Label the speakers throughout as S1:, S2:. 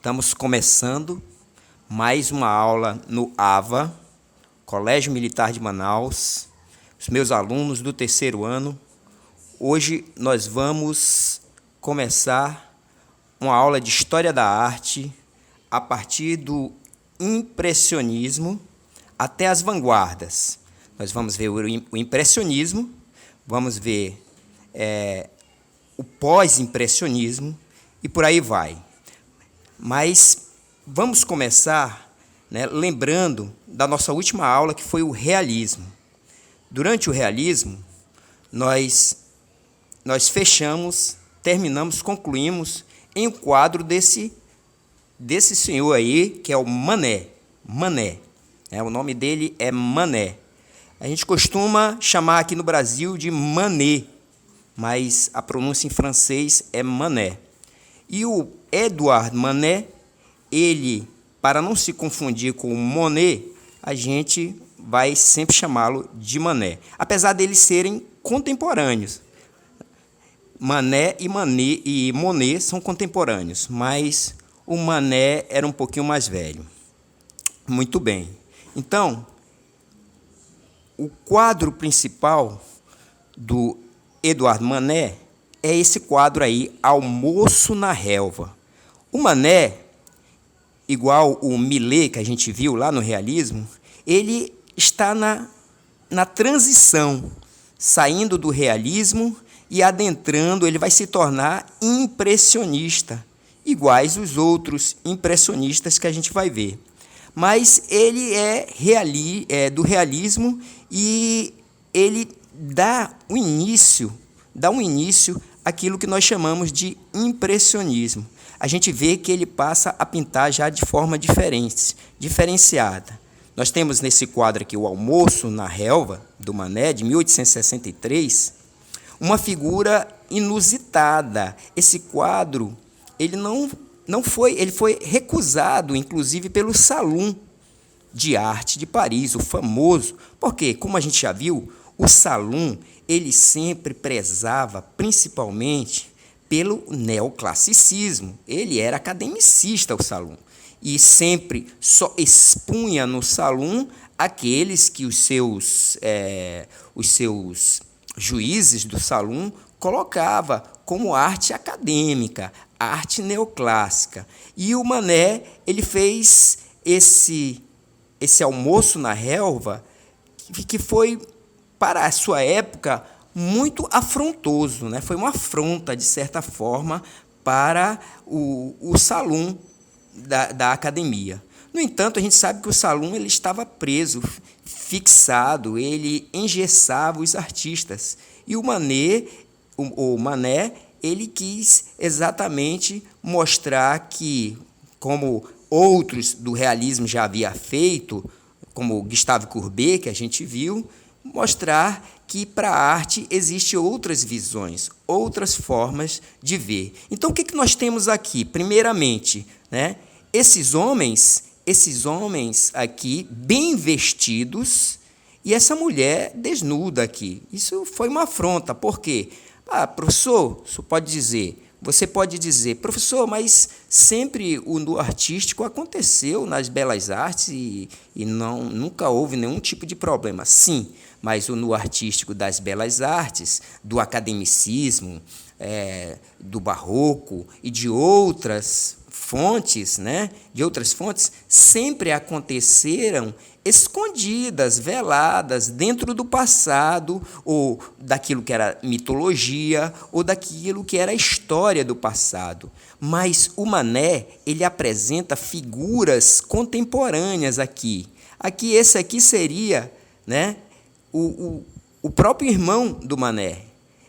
S1: Estamos começando mais uma aula no AVA, Colégio Militar de Manaus, os meus alunos do terceiro ano. Hoje nós vamos começar uma aula de História da Arte a partir do impressionismo até as vanguardas. Nós vamos ver o impressionismo, vamos ver o pós-impressionismo e por aí vai. Mas vamos começar, lembrando da nossa última aula, que foi o realismo. Durante o realismo, nós terminamos, concluímos em um quadro desse senhor aí, que é o Manet. O nome dele é Manet. A gente costuma chamar aqui no Brasil de Manet, mas a pronúncia em francês é Manet. E o Edouard Manet, ele, para não se confundir com o Monet, a gente vai sempre chamá-lo de Manet, apesar deles serem contemporâneos. Manet e Monet são contemporâneos, mas o Manet era um pouquinho mais velho. Muito bem. Então, o quadro principal do Edouard Manet é esse quadro aí, Almoço na Relva. O Manet, igual o Millet, que a gente viu lá no realismo, ele está na transição, saindo do realismo e adentrando, ele vai se tornar impressionista, iguais os outros impressionistas que a gente vai ver. Mas ele é do realismo e ele dá um início àquilo que nós chamamos de impressionismo. A gente vê que ele passa a pintar já de forma diferenciada. Nós temos nesse quadro aqui, o Almoço na Relva, do Manet, de 1863, uma figura inusitada. Esse quadro, ele foi recusado, inclusive, pelo Salão de Arte de Paris, o famoso, porque, como a gente já viu, o Salão, ele sempre prezava, principalmente, pelo neoclassicismo. Ele era academicista, o Salão, e sempre só expunha no Salão aqueles que os seus juízes do Salão colocava como arte acadêmica, arte neoclássica. E o Manet, ele fez esse Almoço na Relva, que foi, para a sua época, muito afrontoso, Foi uma afronta, de certa forma, para o Salão da academia. No entanto, a gente sabe que o Salão ele estava preso, fixado, ele engessava os artistas. E o Manet, ele quis exatamente mostrar que, como outros do realismo já havia feito, como Gustave Courbet, que a gente viu, mostrar que para a arte existem outras visões, outras formas de ver. Então, o que nós temos aqui? Primeiramente, esses homens aqui, bem vestidos, e essa mulher desnuda aqui. Isso foi uma afronta. Por quê? Professor, você pode dizer, professor, mas sempre o nu artístico aconteceu nas belas artes e nunca houve nenhum tipo de problema. Sim, mas o nu artístico das belas artes, do academicismo, do barroco e de outras fontes, sempre aconteceram escondidas, veladas, dentro do passado, ou daquilo que era mitologia, ou daquilo que era a história do passado. Mas o Manet, ele apresenta figuras contemporâneas aqui. Esse aqui seria, o próprio irmão do Manet.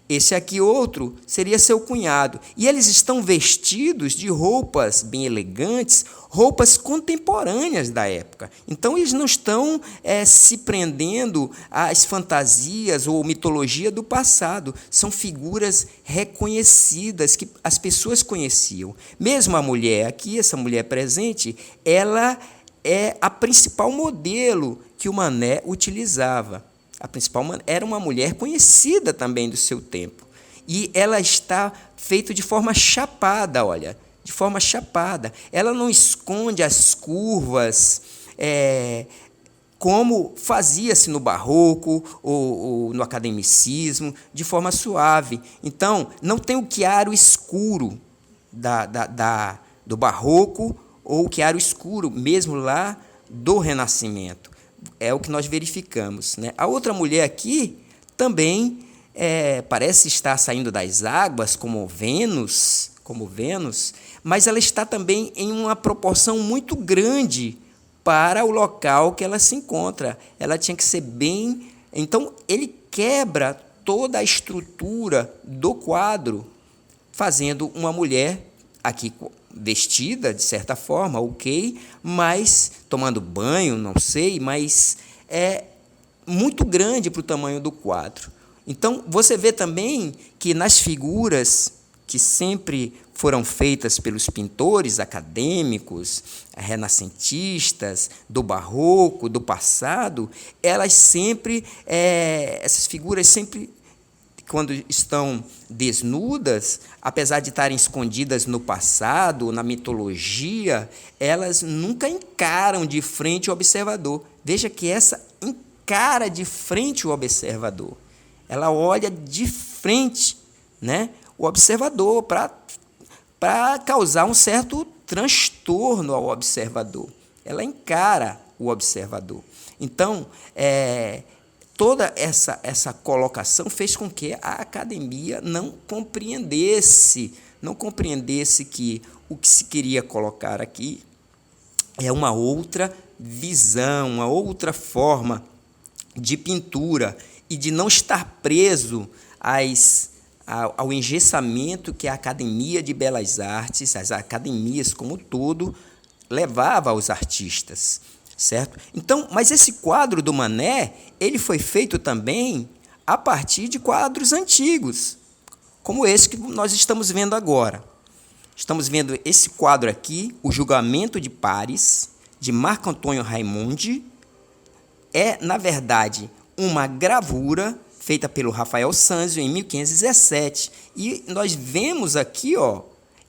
S1: Esse aqui, outro, seria seu cunhado. E eles estão vestidos de roupas bem elegantes, roupas contemporâneas da época. Então, eles não estão se prendendo às fantasias ou mitologia do passado. São figuras reconhecidas, que as pessoas conheciam. Mesmo a mulher aqui, essa mulher presente, ela é a principal modelo que o Manet utilizava. A principal era uma mulher conhecida também do seu tempo. E ela está feita de forma chapada, olha, de forma chapada. Ela não esconde as curvas, como fazia-se no barroco ou no academicismo, de forma suave. Então, não tem o chiaro escuro do barroco ou o chiaro escuro, mesmo lá do Renascimento. É o que nós verificamos, né? A outra mulher aqui também parece estar saindo das águas, como Vênus, mas ela está também em uma proporção muito grande para o local que ela se encontra. Ela tinha que ser bem... Então, ele quebra toda a estrutura do quadro, fazendo uma mulher aqui vestida, de certa forma, ok, mas tomando banho, não sei, mas é muito grande para o tamanho do quadro. Então, você vê também que nas figuras que sempre foram feitas pelos pintores acadêmicos, renascentistas, do barroco, do passado, essas figuras sempre, quando estão desnudas, apesar de estarem escondidas no passado, na mitologia, elas nunca encaram de frente o observador. Veja que essa encara de frente o observador. Ela olha de frente, né, o observador para causar um certo transtorno ao observador. Ela encara o observador. Então, toda essa colocação fez com que a academia não compreendesse que o que se queria colocar aqui é uma outra visão, uma outra forma de pintura e de não estar preso ao engessamento que a Academia de Belas Artes, as academias como um todo, levava aos artistas, certo? Então, mas esse quadro do Manet, ele foi feito também a partir de quadros antigos, como esse que nós estamos vendo agora. Estamos vendo esse quadro aqui, O Julgamento de Paris, de Marco Antônio Raimondi. Na verdade, uma gravura feita pelo Rafael Sanzio em 1517. E nós vemos aqui,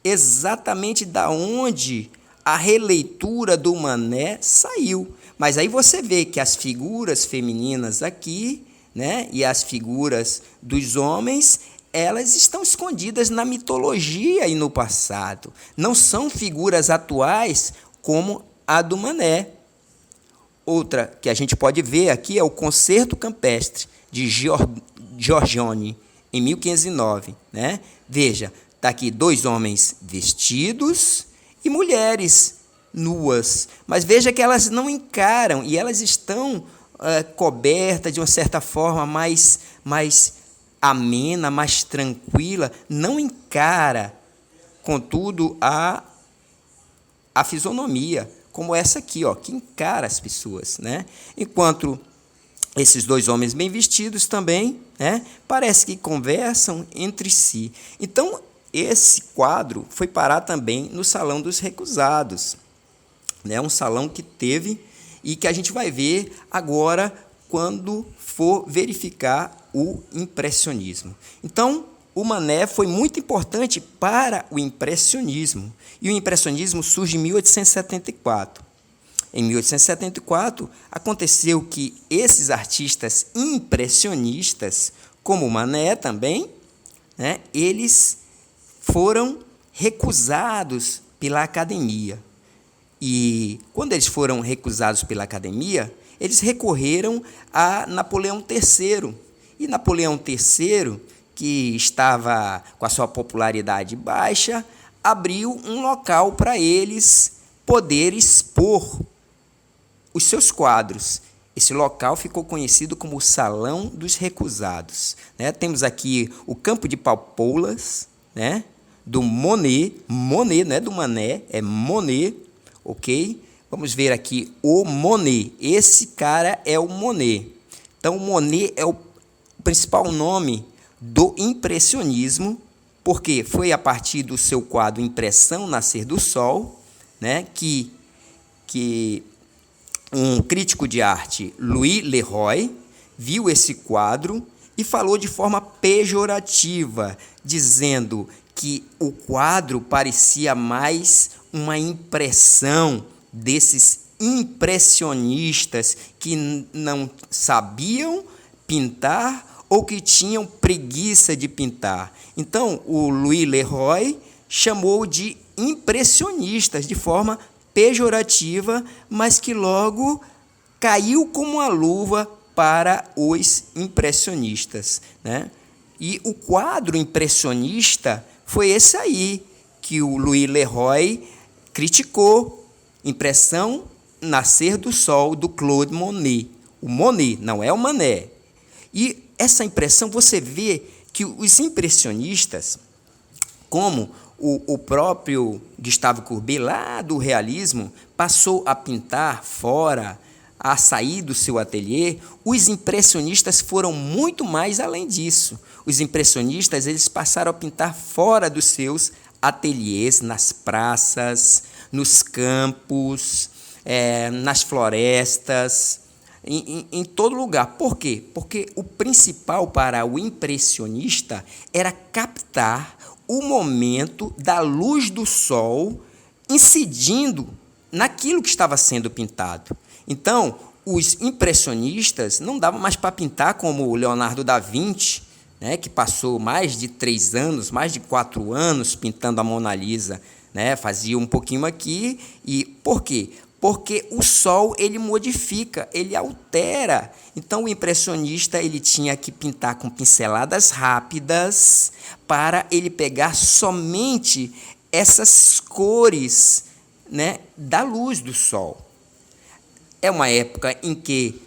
S1: exatamente da onde a releitura do Manet saiu. Mas aí você vê que as figuras femininas aqui, né, e as figuras dos homens, elas estão escondidas na mitologia e no passado. Não são figuras atuais como a do Manet. Outra que a gente pode ver aqui é o Concerto Campestre, de Giorgione, em 1509. Né? Veja, está aqui 2 homens vestidos e mulheres nuas. Mas veja que elas não encaram, e elas estão cobertas de uma certa forma mais amena, mais tranquila. Não encara, contudo, a fisionomia, como essa aqui, que encara as pessoas. Né? Enquanto esses 2 homens bem vestidos também, né, parece que conversam entre si. Então, esse quadro foi parar também no Salão dos Recusados, né, um salão que teve e que a gente vai ver agora quando for verificar o impressionismo. Então, o Manet foi muito importante para o impressionismo, e o impressionismo surge em 1874. Em 1874, aconteceu que esses artistas impressionistas, como o Manet também, né, eles foram recusados pela academia. E, quando eles foram recusados pela academia, eles recorreram a Napoleão III. E Napoleão III, que estava com a sua popularidade baixa, abriu um local para eles poder expor os seus quadros. Esse local ficou conhecido como o Salão dos Recusados. Né? Temos aqui o Campo de Paupoulas, né? Do Monet, não é do Manet, é Monet, ok? Vamos ver aqui o Monet. Esse cara é o Monet. Então, o Monet é o principal nome do impressionismo, porque foi a partir do seu quadro Impressão Nascer do Sol, né, que um crítico de arte, Louis Leroy, viu esse quadro e falou de forma pejorativa, dizendo que o quadro parecia mais uma impressão desses impressionistas que não sabiam pintar ou que tinham preguiça de pintar. Então, o Louis Leroy chamou de impressionistas de forma pejorativa, mas que logo caiu como uma luva para os impressionistas, né? E o quadro impressionista foi esse aí que o Louis Leroy criticou, Impressão Nascer do Sol, do Claude Monet. O Monet, não é o Manet. E essa impressão, você vê que os impressionistas, como o próprio Gustave Courbet, lá do realismo, passou a pintar fora, a sair do seu ateliê, os impressionistas foram muito mais além disso. Os impressionistas, eles passaram a pintar fora dos seus ateliês, nas praças, nos campos, nas florestas, em todo lugar. Por quê? Porque o principal para o impressionista era captar o momento da luz do sol incidindo naquilo que estava sendo pintado. Então, os impressionistas não davam mais para pintar como o Leonardo da Vinci, né, que passou mais de 3 anos, mais de 4 anos pintando a Mona Lisa, né, fazia um pouquinho aqui. E por quê? Porque o sol, ele modifica, ele altera. Então, o impressionista, ele tinha que pintar com pinceladas rápidas para ele pegar somente essas cores, né, da luz do sol. É uma época em que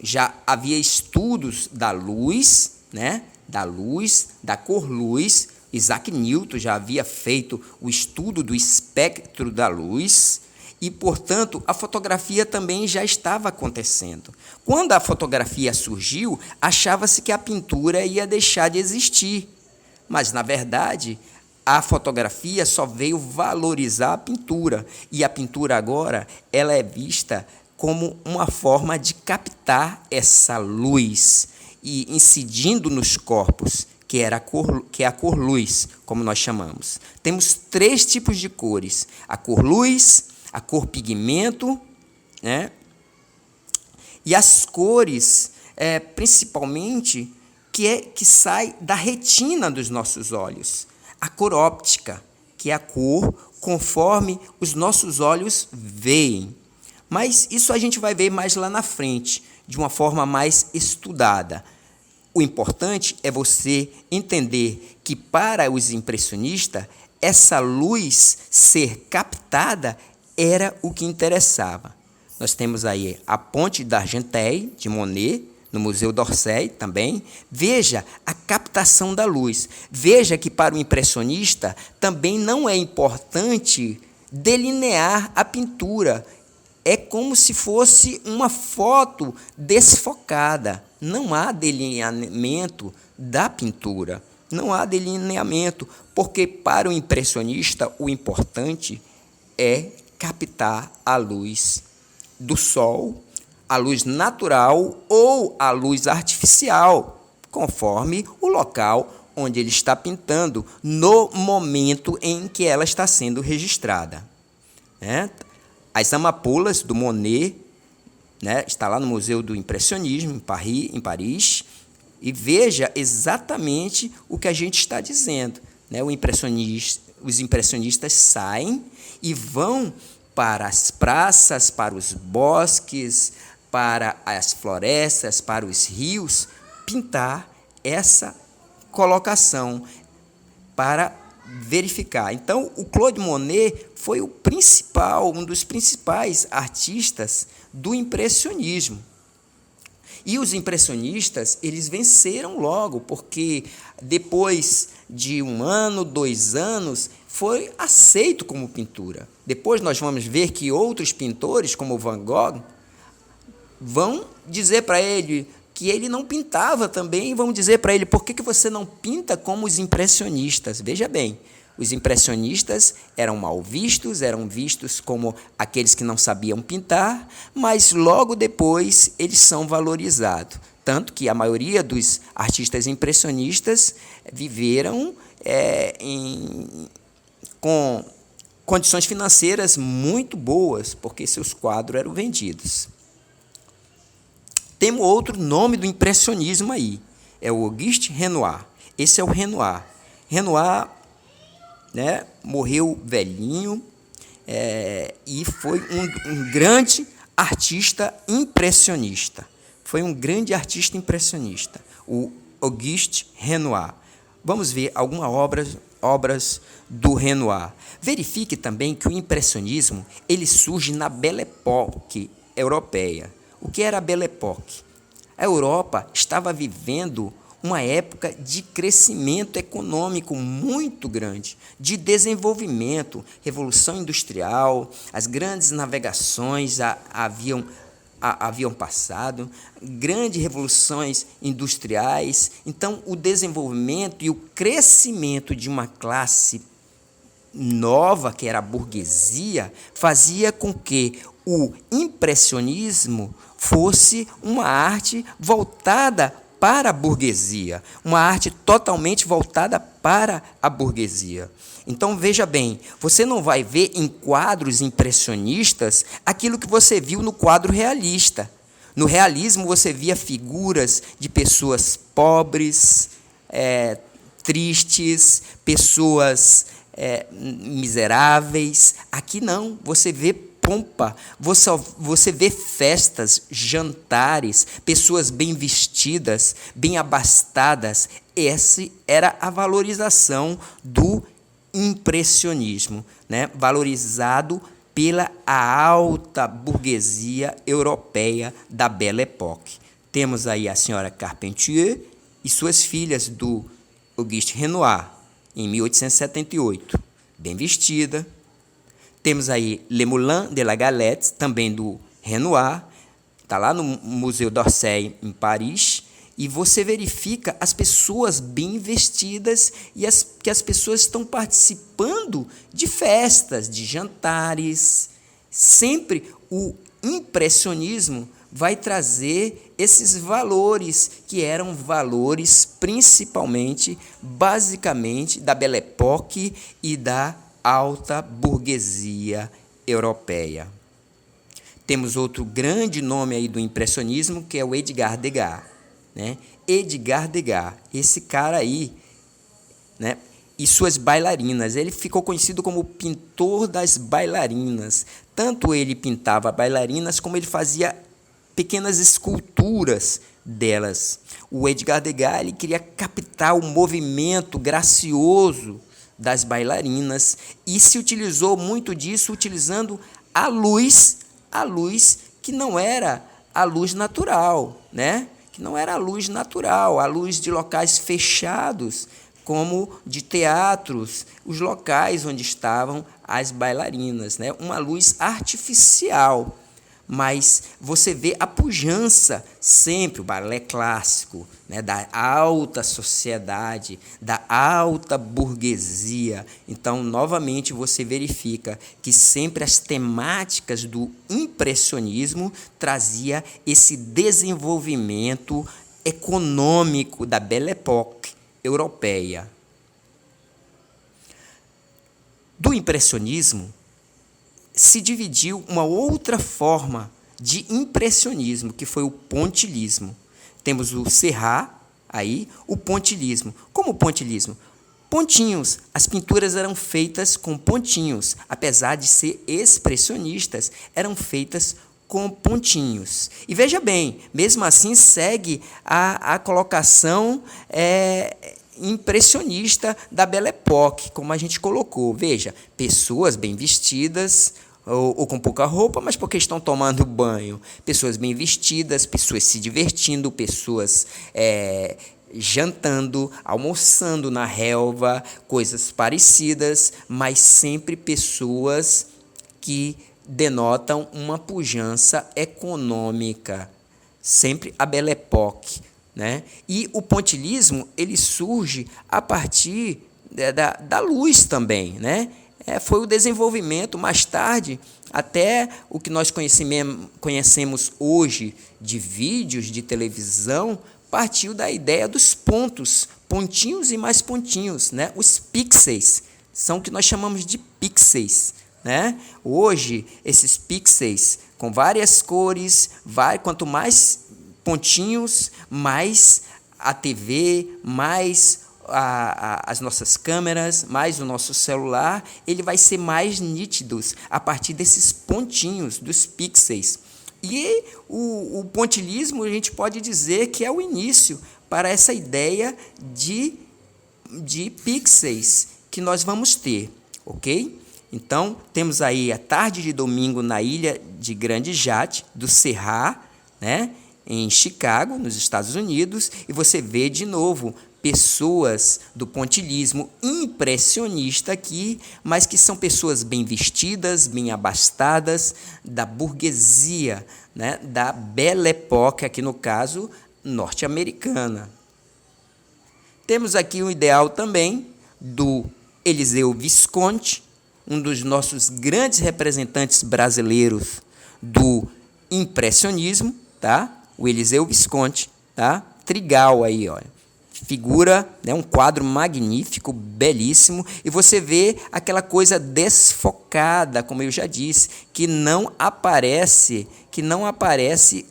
S1: já havia estudos da luz, né, da cor-luz. Isaac Newton já havia feito o estudo do espectro da luz e, portanto, a fotografia também já estava acontecendo. Quando a fotografia surgiu, achava-se que a pintura ia deixar de existir, mas, na verdade, a fotografia só veio valorizar a pintura, e a pintura agora ela é vista como uma forma de captar essa luz e incidindo nos corpos, que é a cor-luz, como nós chamamos. Temos 3 tipos de cores: a cor-luz, a cor-pigmento, né? E as cores, principalmente, que sai da retina dos nossos olhos. A cor óptica, que é a cor conforme os nossos olhos veem. Mas isso a gente vai ver mais lá na frente, de uma forma mais estudada. O importante é você entender que, para os impressionistas, essa luz ser captada era o que interessava. Nós temos aí a Ponte d'Argenteuil, de Monet, no Museu d'Orsay também. Veja a captação da luz. Veja que, para o impressionista, também não é importante delinear a pintura. É como se fosse uma foto desfocada. Não há delineamento da pintura. Não há delineamento, porque, para o impressionista, o importante é captar a luz do sol, a luz natural ou a luz artificial, conforme o local onde ele está pintando, no momento em que ela está sendo registrada, né? As Amapolas, do Monet, né, está lá no Museu do Impressionismo, em Paris, e veja exatamente o que a gente está dizendo, né? Os impressionistas saem e vão para as praças, para os bosques, para as florestas, para os rios, pintar essa colocação para verificar. Então, o Claude Monet foi um dos principais artistas do impressionismo. E os impressionistas, eles venceram logo, porque depois de 1 ano, 2 anos, foi aceito como pintura. Depois nós vamos ver que outros pintores, como Van Gogh, vão dizer para ele que ele não pintava também, e vão dizer para ele: por que você não pinta como os impressionistas? Veja bem, os impressionistas eram mal vistos, eram vistos como aqueles que não sabiam pintar, mas logo depois eles são valorizados. Tanto que a maioria dos artistas impressionistas viveram com condições financeiras muito boas, porque seus quadros eram vendidos. Temos outro nome do impressionismo aí, é o Auguste Renoir. Esse é o Renoir. Renoir, né, morreu velhinho, e foi um grande artista impressionista. Foi um grande artista impressionista, o Auguste Renoir. Vamos ver algumas obras do Renoir. Verifique também que o impressionismo ele surge na Belle Époque europeia. O que era a Belle Époque? A Europa estava vivendo uma época de crescimento econômico muito grande, de desenvolvimento, revolução industrial, as grandes navegações haviam passado, grandes revoluções industriais. Então, o desenvolvimento e o crescimento de uma classe nova, que era a burguesia, fazia com que o impressionismo fosse uma arte voltada para a burguesia, uma arte totalmente voltada para a burguesia. Então, veja bem, você não vai ver em quadros impressionistas aquilo que você viu no quadro realista. No realismo, você via figuras de pessoas pobres, tristes, pessoas miseráveis. Aqui não, você vê pompa, você vê festas, jantares, pessoas bem vestidas, bem abastadas. Essa era a valorização do impressionismo, né? Valorizado pela alta burguesia europeia da Belle Époque. Temos aí a senhora Carpentier e suas filhas do Auguste Renoir, em 1878, bem vestida. Temos aí Le Moulin de la Galette, também do Renoir, está lá no Museu d'Orsay, em Paris, e você verifica as pessoas bem vestidas e que as pessoas estão participando de festas, de jantares. Sempre o impressionismo vai trazer esses valores, que eram valores principalmente, basicamente, da Belle Époque e da alta burguesia europeia. Temos outro grande nome aí do impressionismo, que é o Edgar Degas, né? Edgar Degas, esse cara aí, né? E suas bailarinas, ele ficou conhecido como o pintor das bailarinas. Tanto ele pintava bailarinas, como ele fazia pequenas esculturas delas. O Edgar Degas ele queria captar o movimento gracioso das bailarinas e se utilizou muito disso utilizando a luz que não era a luz natural, né? Que não era a luz natural, a luz de locais fechados, como de teatros, os locais onde estavam as bailarinas, né? Uma luz artificial. Mas você vê a pujança sempre, o balé clássico, né, da alta sociedade, da alta burguesia. Então, novamente, você verifica que sempre as temáticas do impressionismo trazia esse desenvolvimento econômico da Belle Époque europeia. Do impressionismo, se dividiu uma outra forma de impressionismo, que foi o pontilhismo. Temos o Serrat, aí, o pontilhismo. Como o pontilhismo? Pontinhos. As pinturas eram feitas com pontinhos. Apesar de ser expressionistas, eram feitas com pontinhos. E veja bem, mesmo assim segue a colocação impressionista da Belle Époque, como a gente colocou. Veja, pessoas bem vestidas, ou com pouca roupa, mas porque estão tomando banho. Pessoas bem vestidas, pessoas se divertindo, pessoas jantando, almoçando na relva, coisas parecidas, mas sempre pessoas que denotam uma pujança econômica. Sempre a Belle Époque, né? E o pontilhismo ele surge a partir da luz também, né? Foi o desenvolvimento mais tarde, até o que nós conhecemos hoje de vídeos de televisão, partiu da ideia dos pontos pontinhos e mais pontinhos, né? Os pixels são o que nós chamamos de pixels, né? Hoje, esses pixels com várias cores, quanto mais pontinhos, mais a TV, mais as nossas câmeras, mais o nosso celular, ele vai ser mais nítido a partir desses pontinhos, dos pixels. E o pontilhismo, a gente pode dizer que é o início para essa ideia de pixels que nós vamos ter, ok? Então, temos aí a tarde de domingo na ilha de Grande Jatte, do Sierra, né, em Chicago, nos Estados Unidos, e você vê de novo pessoas do pontilhismo impressionista aqui, mas que são pessoas bem vestidas, bem abastadas, da burguesia, né, da Belle Époque, aqui no caso, norte-americana. Temos aqui um ideal também do Eliseu Visconti, um dos nossos grandes representantes brasileiros do impressionismo, tá? O Eliseu Visconti, tá? Trigal aí, olha. Figura, né, um quadro magnífico, belíssimo, e você vê aquela coisa desfocada, como eu já disse, que não aparece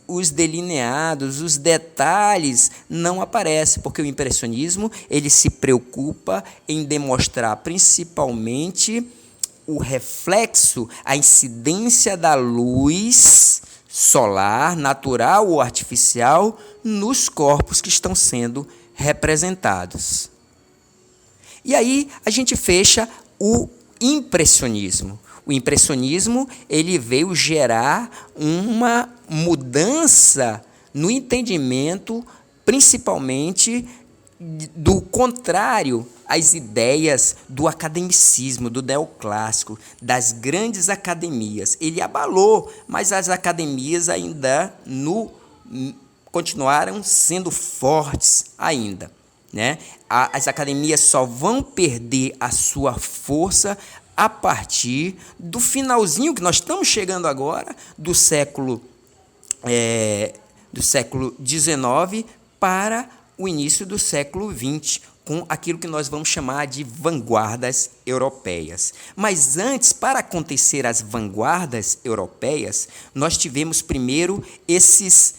S1: os delineados, os detalhes não aparecem, porque o impressionismo ele se preocupa em demonstrar principalmente o reflexo, a incidência da luz solar, natural ou artificial, nos corpos que estão sendo representados. E aí a gente fecha o impressionismo. O impressionismo ele veio gerar uma mudança no entendimento, principalmente do contrário às ideias do academicismo, do neoclássico, das grandes academias. Ele abalou, mas as academias ainda continuaram sendo fortes ainda, né? As academias só vão perder a sua força a partir do finalzinho, que nós estamos chegando agora, do século XIX para o início do século XX, com aquilo que nós vamos chamar de vanguardas europeias. Mas antes, para acontecer as vanguardas europeias, nós tivemos primeiro esses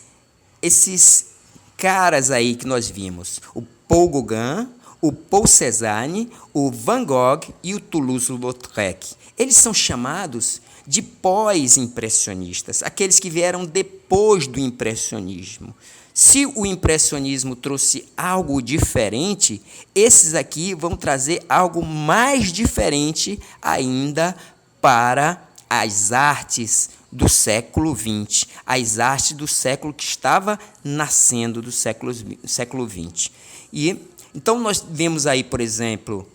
S1: caras aí que nós vimos, o Paul Gauguin, o Paul Cézanne, o Van Gogh e o Toulouse-Lautrec. Eles são chamados de pós-impressionistas, aqueles que vieram depois do impressionismo. Se o impressionismo trouxe algo diferente, esses aqui vão trazer algo mais diferente ainda para as artes do século XX, as artes do século que estava nascendo do século XX. E então nós vemos aí, por exemplo,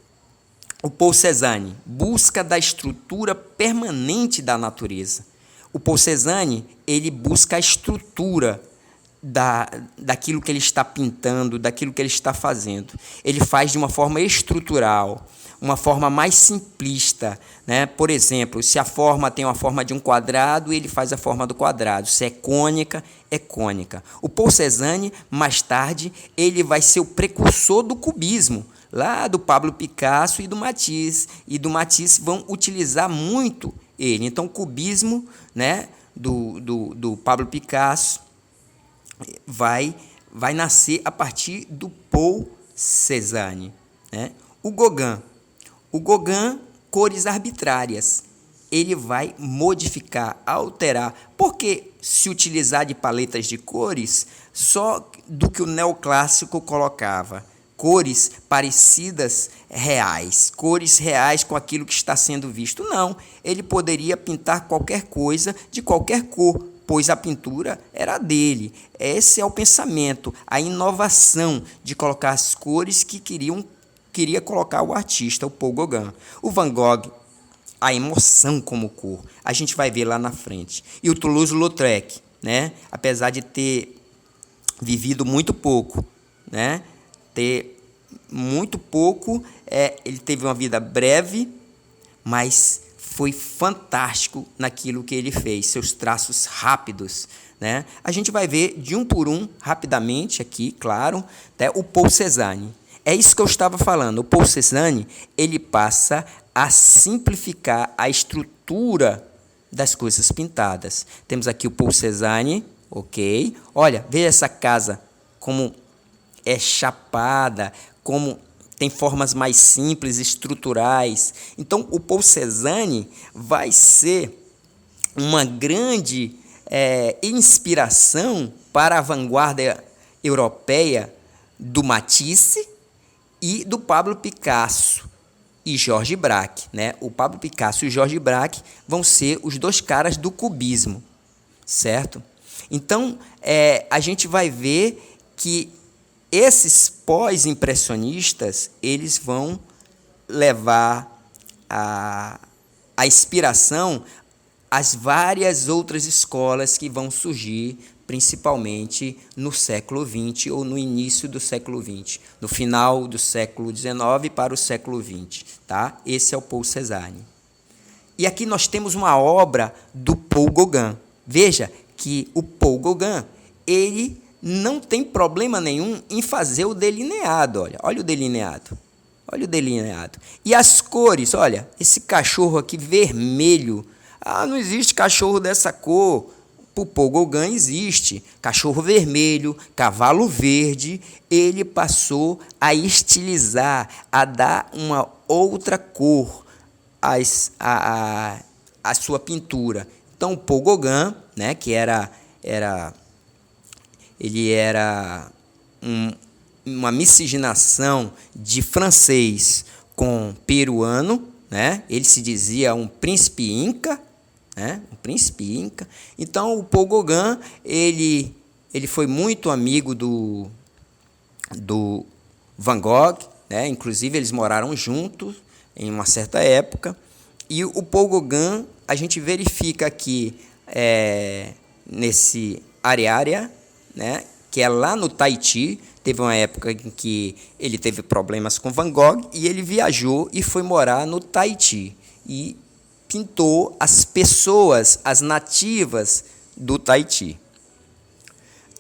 S1: o Paul Cézanne, busca da estrutura permanente da natureza. O Paul Cézanne, ele busca a estrutura daquilo que ele está pintando, daquilo que ele está fazendo. Ele faz de uma forma estrutural, uma forma mais simplista, né? Por exemplo, se a forma tem uma forma de um quadrado, ele faz a forma do quadrado. Se é cônica, é cônica. O Paul Cézanne, mais tarde, ele vai ser o precursor do cubismo, lá do Pablo Picasso e do Matisse. E do Matisse vão utilizar muito ele. Então, o cubismo, né, do Pablo Picasso vai nascer a partir do Paul Cézanne, né? O Gauguin, cores arbitrárias. Ele vai modificar, alterar. Porque se utilizar de paletas de cores só do que o neoclássico colocava? Cores parecidas reais, cores reais com aquilo que está sendo visto. Não, ele poderia pintar qualquer coisa de qualquer cor, pois a pintura era dele. Esse é o pensamento, a inovação de colocar as cores que queria colocar o artista, o Paul Gauguin. O Van Gogh, a emoção como cor. A gente vai ver lá na frente. E o Toulouse-Lautrec, né? Apesar de ter vivido muito pouco, né? Ele teve uma vida breve, mas foi fantástico naquilo que ele fez, seus traços rápidos, né? A gente vai ver de um por um, rapidamente aqui, claro, né? O Paul Cézanne. É isso que eu estava falando. O Paul Cézanne, ele passa a simplificar a estrutura das coisas pintadas. Temos aqui o Paul Cézanne, ok? Olha, veja essa casa como é chapada, como tem formas mais simples, estruturais. Então, o Paul Cézanne vai ser uma grande inspiração para a vanguarda europeia do Matisse e do Pablo Picasso e Georges Braque, né? O Pablo Picasso e o Georges Braque vão ser os dois caras do cubismo, certo? Então, a gente vai ver que esses pós-impressionistas, eles vão levar a inspiração às várias outras escolas que vão surgir, principalmente no século XX ou no início do século XX, no final do século XIX para o século XX. Tá? Esse é o Paul Cézanne. E aqui nós temos uma obra do Paul Gauguin. Veja que o Paul Gauguin, ele não tem problema nenhum em fazer o delineado. Olha o delineado. Olha o delineado. E as cores, olha, esse cachorro aqui vermelho. Não existe cachorro dessa cor. Para o Paul Gauguin existe. Cachorro vermelho, cavalo verde. Ele passou a estilizar, a dar uma outra cor à sua pintura. Então, o Paul Gauguin, né, que ele era uma miscigenação de francês com peruano, né? Ele se dizia um príncipe inca, né? Um príncipe inca. Então, o Paul Gauguin, ele foi muito amigo do Van Gogh, né? Inclusive, eles moraram juntos em uma certa época. E o Paul Gauguin, a gente verifica aqui nesse Areária, né, que é lá no Tahiti. Teve uma época em que ele teve problemas com Van Gogh e ele viajou e foi morar no Tahiti e pintou as pessoas, as nativas do Tahiti.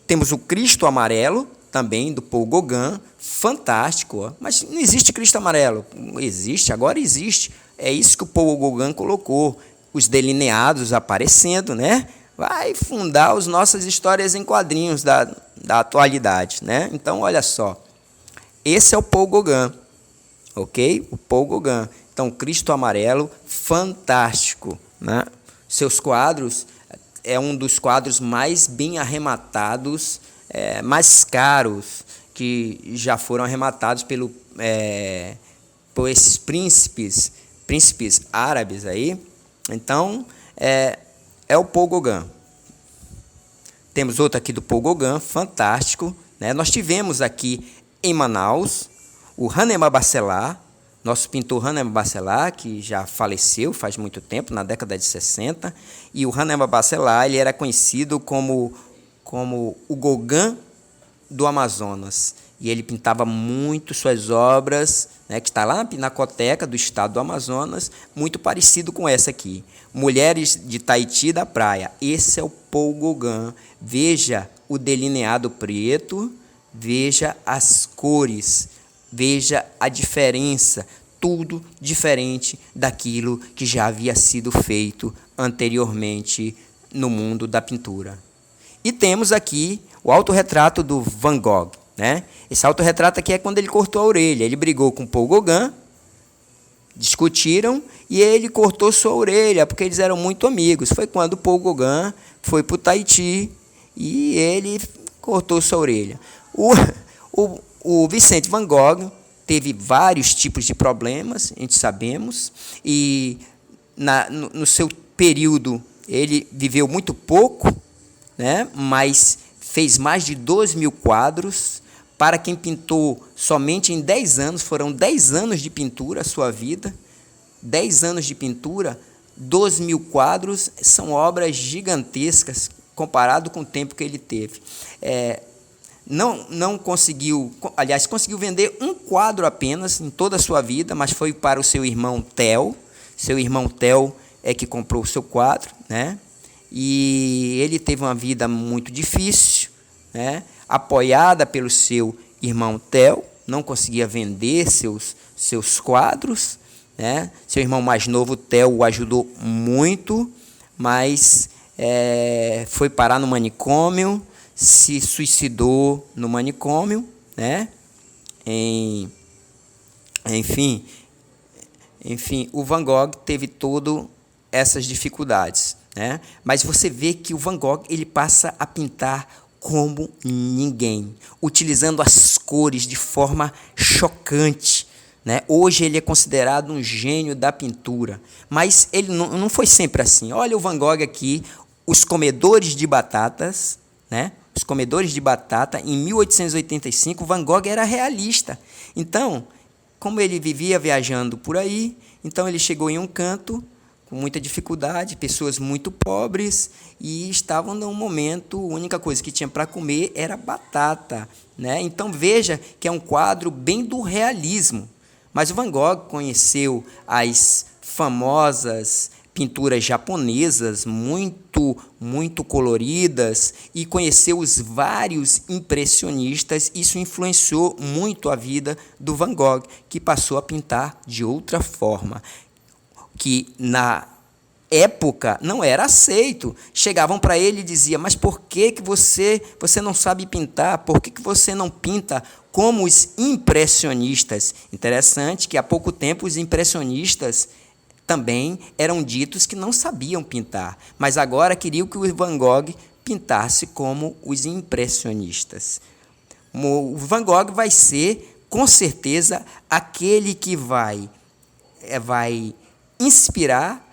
S1: Temos o Cristo Amarelo, também do Paul Gauguin, fantástico, mas não existe Cristo Amarelo. Existe, agora existe. É isso que o Paul Gauguin colocou, os delineados aparecendo, né? Vai fundar as nossas histórias em quadrinhos da atualidade, né? Então, olha só, esse é o Paul Gauguin, ok? O Paul Gauguin. Então, Cristo Amarelo, fantástico, né? Seus quadros, é um dos quadros mais bem arrematados, mais caros, que já foram arrematados por esses príncipes árabes aí. Então, é o Paul Gauguin. Temos outro aqui do Paul Gauguin, fantástico, né? Nós tivemos aqui em Manaus o Hahnemann Bacelar, nosso pintor Hahnemann Bacelar, que já faleceu faz muito tempo, na década de 60. E o Hahnemann Bacelar, ele era conhecido como o Gauguin do Amazonas. E ele pintava muito suas obras, né, que está lá na Pinacoteca do estado do Amazonas, muito parecido com essa aqui. Mulheres de Tahiti da Praia. Esse é o Paul Gauguin. Veja o delineado preto, veja as cores, veja a diferença, tudo diferente daquilo que já havia sido feito anteriormente no mundo da pintura. E temos aqui o autorretrato do Van Gogh, né? Esse autorretrato aqui é quando ele cortou a orelha. Ele brigou com Paul Gauguin, discutiram e ele cortou sua orelha, porque eles eram muito amigos. Foi quando Paul Gauguin foi para o Tahiti e ele cortou sua orelha. O Vincent Van Gogh teve vários tipos de problemas, a gente sabemos, e no seu período ele viveu muito pouco, né? Mas fez mais de 2.000 quadros. Para quem pintou somente em 10 anos, foram 10 anos de pintura a sua vida, 10 anos de pintura, 2.000 quadros, são obras gigantescas comparado com o tempo que ele teve. Não conseguiu, aliás, conseguiu vender um quadro apenas em toda a sua vida, mas foi para o seu irmão Theo. Seu irmão Theo é que comprou o seu quadro, né? E ele teve uma vida muito difícil, né? Apoiada pelo seu irmão Theo, não conseguia vender seus quadros, né? Seu irmão mais novo, Theo, o ajudou muito, mas foi parar no manicômio, se suicidou no manicômio, né? Enfim, o Van Gogh teve todas essas dificuldades, né? Mas você vê que o Van Gogh ele passa a pintar como ninguém, utilizando as cores de forma chocante, né? Hoje ele é considerado um gênio da pintura, mas ele não foi sempre assim. Olha o Van Gogh aqui, Os Comedores de Batatas, né? Os Comedores de Batata, em 1885, Van Gogh era realista. Então, como ele vivia viajando por aí, então ele chegou em um canto com muita dificuldade, pessoas muito pobres, e estavam num momento, a única coisa que tinha para comer era batata, né? Então veja que é um quadro bem do realismo. Mas o Van Gogh conheceu as famosas pinturas japonesas, muito coloridas, e conheceu os vários impressionistas. Isso influenciou muito a vida do Van Gogh, que passou a pintar de outra forma, que na época não era aceito. Chegavam para ele e diziam: mas por que você não sabe pintar? Por que você não pinta como os impressionistas? Interessante que há pouco tempo os impressionistas também eram ditos que não sabiam pintar, mas agora queriam que o Van Gogh pintasse como os impressionistas. O Van Gogh vai ser, com certeza, aquele que vai inspirar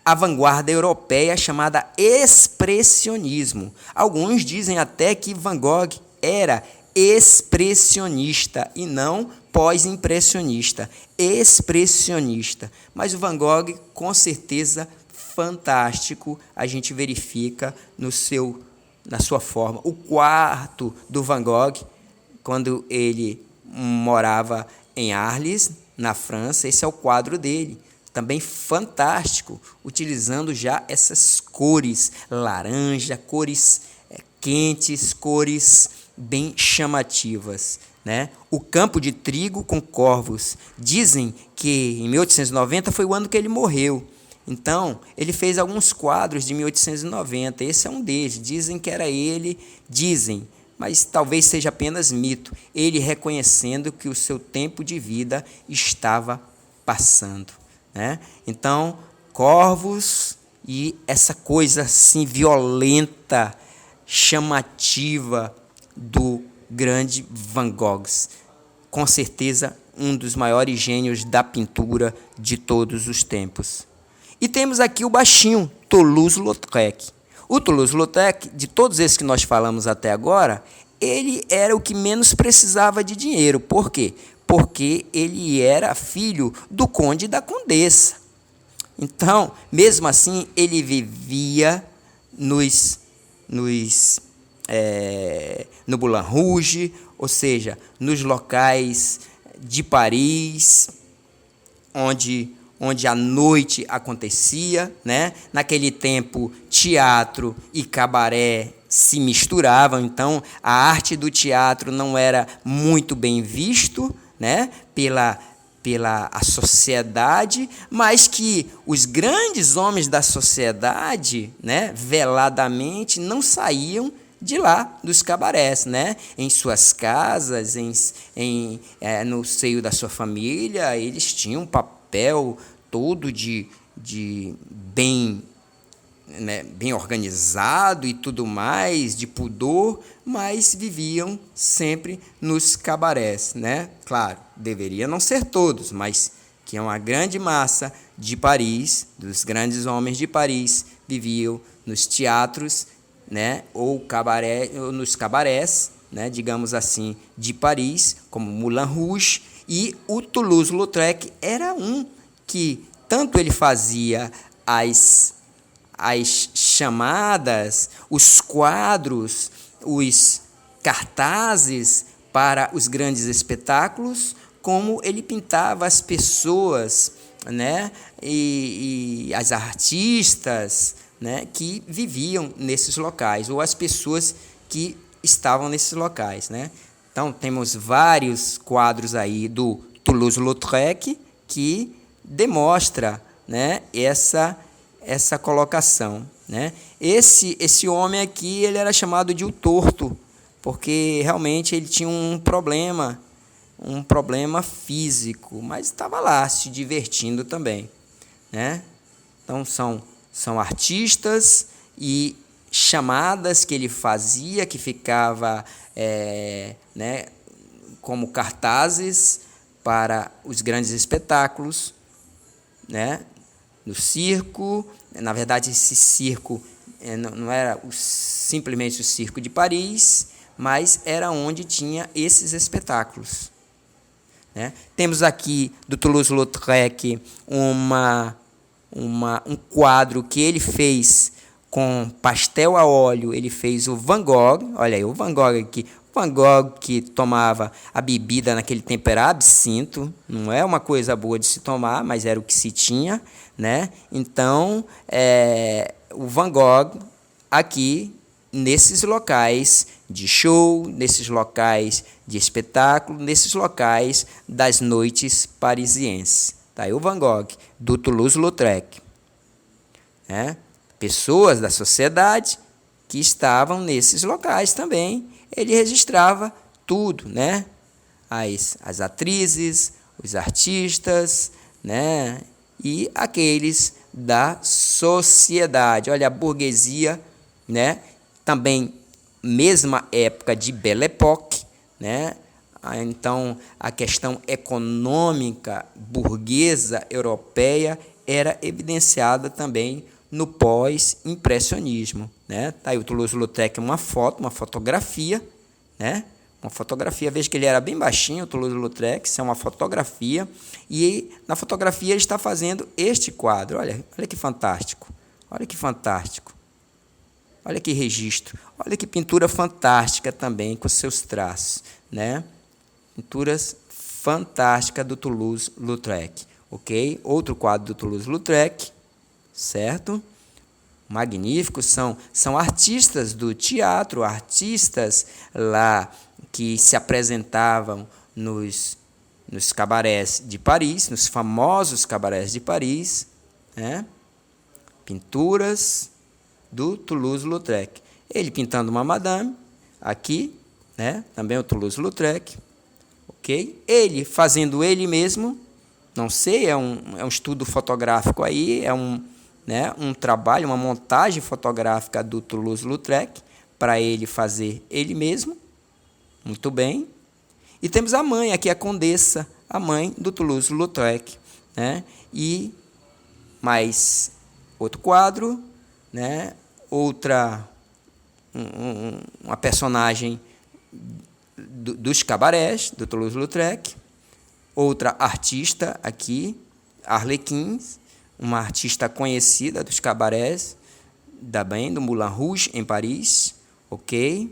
S1: a vanguarda europeia chamada expressionismo. Alguns dizem até que Van Gogh era expressionista e não pós-impressionista, expressionista. Mas o Van Gogh, com certeza, fantástico, a gente verifica na sua forma. O quarto do Van Gogh, quando ele morava em Arles, na França, esse é o quadro dele. Também fantástico, utilizando já essas cores laranja, cores quentes, cores bem chamativas, né? O Campo de Trigo com Corvos. Dizem que em 1890 foi o ano que ele morreu. Então, ele fez alguns quadros de 1890. Esse é um deles. Dizem que era ele, mas talvez seja apenas mito. Ele reconhecendo que o seu tempo de vida estava passando, né? Então, corvos e essa coisa assim violenta, chamativa do grande Van Gogh. Com certeza, um dos maiores gênios da pintura de todos os tempos. E temos aqui o baixinho, Toulouse-Lautrec. O Toulouse-Lautrec, de todos esses que nós falamos até agora, ele era o que menos precisava de dinheiro. Por quê? Porque ele era filho do conde e da condessa. Então, mesmo assim, ele vivia no Moulin Rouge, ou seja, nos locais de Paris, onde a noite acontecia, né? Naquele tempo, teatro e cabaré se misturavam, então a arte do teatro não era muito bem visto, né? pela a sociedade, mas que os grandes homens da sociedade, né, veladamente, não saíam de lá, dos cabarés, né? Em suas casas, no seio da sua família, eles tinham um papel todo de bem, né, bem organizado e tudo mais, de pudor, mas viviam sempre nos cabarés, né? Claro, deveria não ser todos, mas que é uma grande massa de Paris, dos grandes homens de Paris, viviam nos teatros, né, ou nos cabarés, né, digamos assim, de Paris, como Moulin Rouge, e o Toulouse-Lautrec era um que tanto ele fazia as chamadas, os quadros, os cartazes para os grandes espetáculos, como ele pintava as pessoas, né, e as artistas, né, que viviam nesses locais, ou as pessoas que estavam nesses locais, né? Então, Então, temos vários quadros aí do Toulouse-Lautrec que demonstra, né, essa colocação, né? Esse homem aqui, ele era chamado de o torto, porque realmente ele tinha um problema físico, mas estava lá se divertindo também, né? Então são artistas e chamadas que ele fazia, que ficava né, como cartazes para os grandes espetáculos, né? No circo. Na verdade, esse circo não era simplesmente o Circo de Paris, mas era onde tinha esses espetáculos, né? Temos aqui do Toulouse-Lautrec um quadro que ele fez com pastel a óleo. Ele fez o Van Gogh. Olha aí, o Van Gogh aqui. O Van Gogh que tomava a bebida naquele tempo era absinto. Não é uma coisa boa de se tomar, mas era o que se tinha, né? Então, o Van Gogh aqui, nesses locais de show, nesses locais de espetáculo, nesses locais das noites parisienses. Tá aí o Van Gogh, do Toulouse-Lautrec, né? Pessoas da sociedade que estavam nesses locais também. Ele registrava tudo, né? As atrizes, os artistas, né? E aqueles da sociedade. Olha, a burguesia, né? Também mesma época de Belle Époque, né? Então, a questão econômica burguesa europeia era evidenciada também no pós-impressionismo, né? Tá aí o Toulouse-Lautrec, uma fotografia, né? Uma fotografia, veja que ele era bem baixinho, o Toulouse-Lautrec, isso é uma fotografia, e na fotografia ele está fazendo este quadro. Olha que fantástico, olha que fantástico, olha que registro, olha que pintura fantástica também com seus traços, né? Pinturas fantásticas do Toulouse-Lautrec, ok? Outro quadro do Toulouse-Lautrec, certo? Magníficos, são artistas do teatro, artistas lá que se apresentavam nos cabarés de Paris, nos famosos cabarés de Paris, né? Pinturas do Toulouse-Lautrec. Ele pintando uma madame, aqui, né? Também o Toulouse-Lautrec, ok? Ele fazendo ele mesmo, não sei, é um estudo fotográfico aí, né, um trabalho, uma montagem fotográfica do Toulouse-Lautrec para ele fazer ele mesmo. Muito bem. E temos a mãe, aqui a condessa, a mãe do Toulouse-Lautrec, né? E mais outro quadro, né? Uma personagem dos cabarés do Toulouse-Lautrec, outra artista aqui, Arlequins, uma artista conhecida dos cabarés, do Moulin Rouge, em Paris, ok?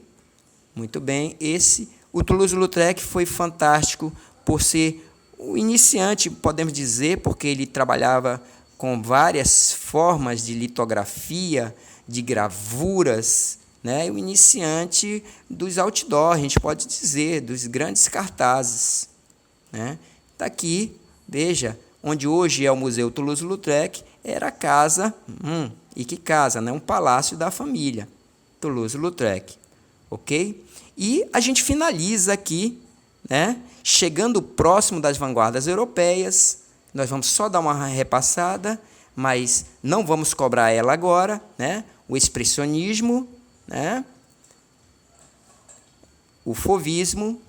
S1: Muito bem. O Toulouse-Lautrec foi fantástico por ser o iniciante, podemos dizer, porque ele trabalhava com várias formas de litografia, de gravuras, né? O iniciante dos outdoor, a gente pode dizer, dos grandes cartazes, né? Está aqui, veja, onde hoje é o Museu Toulouse-Lautrec, era a casa, e que casa, né? Um palácio da família Toulouse-Lautrec, ok? E a gente finaliza aqui, né? Chegando próximo das vanguardas europeias, nós vamos só dar uma repassada, mas não vamos cobrar ela agora, né? O expressionismo, né? O fauvismo,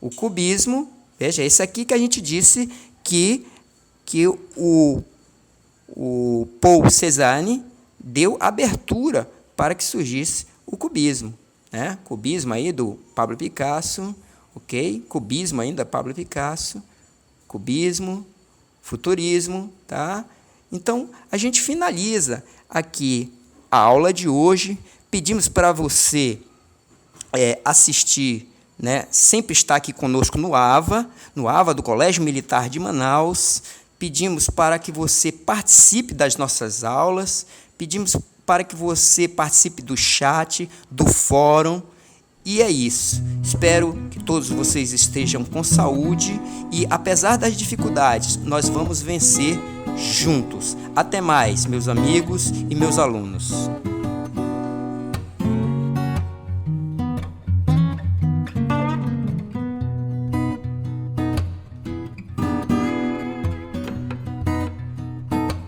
S1: o cubismo. Veja, esse aqui que a gente disse que o Paul Cézanne deu abertura para que surgisse o cubismo, né? Cubismo aí do Pablo Picasso, ok? Cubismo ainda Pablo Picasso, cubismo, futurismo, tá? Então, a gente finaliza aqui a aula de hoje. Pedimos para você assistir, né? Sempre estar aqui conosco no AVA do Colégio Militar de Manaus. Pedimos para que você participe das nossas aulas, pedimos para que você participe do chat, do fórum, E é isso. Espero que todos vocês estejam com saúde e, apesar das dificuldades, nós vamos vencer juntos. Até mais, meus amigos e meus alunos.